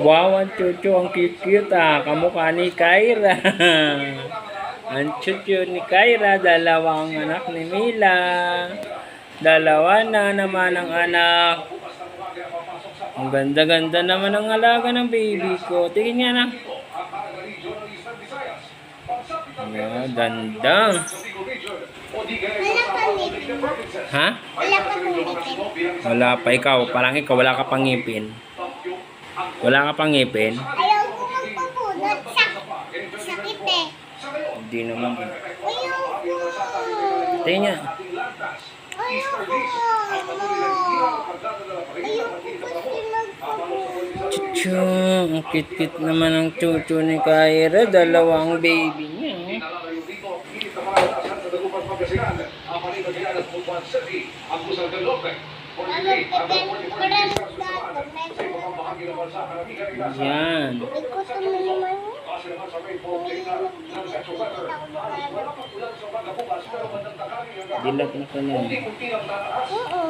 Wow, ang chuchu, ang cute-cute kamukha ni Kyra. Ang chuchu ni Kyra, dalawang anak ni Mila. Dalawa na naman ang anak. Ang ganda-ganda naman ang alaga ng baby ko. Tingin nga na. Yeah, dandang. Ha? Wala pa pong ngipin. Wala pa. Ikaw, parang ikaw, wala ka pang ngipin. Wala ka pang ngipin? Ayaw ko magpabunot. Sakit eh. Hindi naman. Ayaw ko. Tingin nga. Ayaw ko. Ayaw ko kasi magpabunot. Chuchu, ang cute-cute naman ang chuchu ni Kyra. Dalawang baby niya. Yan. Ikutin mo naman. Dilat na ka na. Oo.